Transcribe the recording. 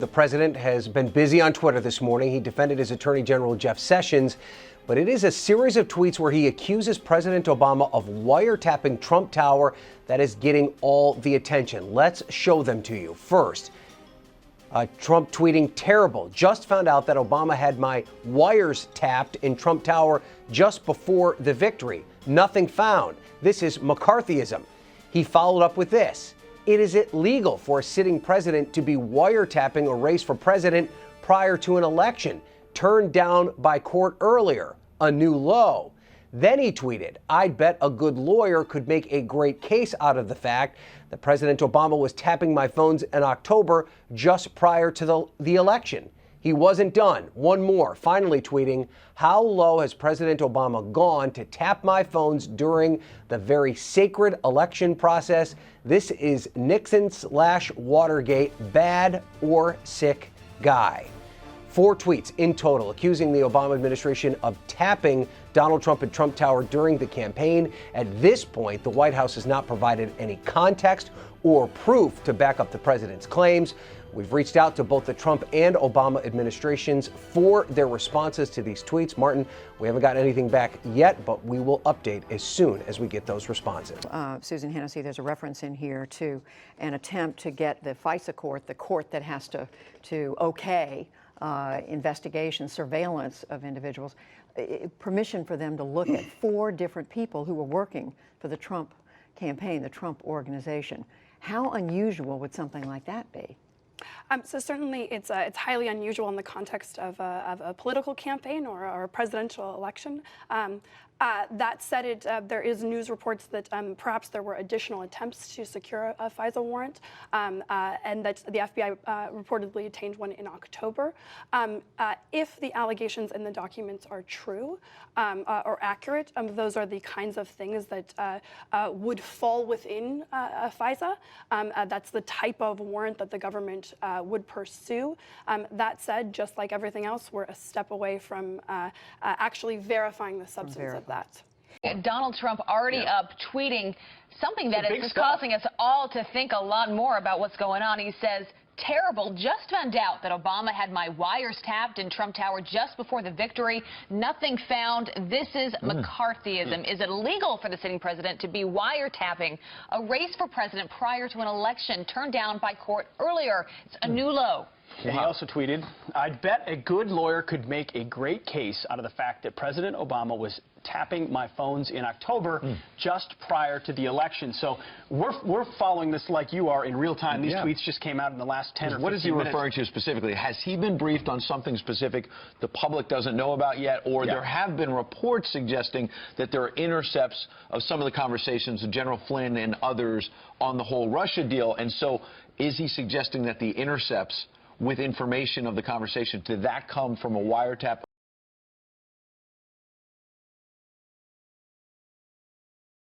The president has been busy on Twitter this morning. He defended his Attorney General Jeff Sessions, but it is a series of tweets where he accuses President Obama of wiretapping Trump Tower that is getting all the attention. Let's show them to you. First, Trump tweeting, "Terrible. Just found out that Obama had my wires tapped in Trump Tower just before the victory. Nothing found. This is McCarthyism." He followed up with this: "Is it legal for a sitting president to be wiretapping a race for president prior to an election? Turned down by court earlier. A new low." Then he tweeted, "I'd bet a good lawyer could make a great case out of the fact that President Obama was tapping my phones in October just prior to the election." He wasn't done. One more, finally tweeting, "How low has President Obama gone to tap my phones during the very sacred election process? This is Nixon/Watergate, bad or sick guy." 4 tweets in total accusing the Obama administration of tapping Donald Trump at Trump Tower during the campaign. At this point, the White House has not provided any context or proof to back up the president's claims. We've reached out to both the Trump and Obama administrations for their responses to these tweets. Martin, we haven't gotten anything back yet, but we will update as soon as we get those responses. Susan Hennessy, there's a reference in here to an attempt to get the FISA court, the court that has to okay investigation, surveillance of individuals, permission for them to look at 4 different people who were working for the Trump campaign, the Trump organization. How unusual would something like that be? So certainly it's highly unusual in the context of a political campaign or a presidential election. That said, there is news reports that perhaps there were additional attempts to secure a FISA warrant, and that the FBI reportedly obtained one in October. If the allegations in the documents are true or accurate, those are the kinds of things that would fall within a FISA. That's the type of warrant that the government would pursue. That said, just like everything else, we're a step away from actually verifying the substance of that. Donald Trump already up tweeting something that is causing us all to think a lot more about what's going on. He says, "Terrible. Just found out that Obama had my wires tapped in Trump Tower just before the victory. Nothing found. This is McCarthyism. Is it legal for the sitting president to be wiretapping a race for president prior to an election turned down by court earlier? It's a new low." And he also tweeted, "I'd bet a good lawyer could make a great case out of the fact that President Obama was tapping my phones in October just prior to the election." So we're following this like you are in real time. These tweets just came out in the last 10 or 15 minutes. What is he referring to specifically? Has he been briefed on something specific the public doesn't know about yet? Or there have been reports suggesting that there are intercepts of some of the conversations of General Flynn and others on the whole Russia deal. And so is he suggesting that the intercepts with information of the conversation, did that come from a wiretap?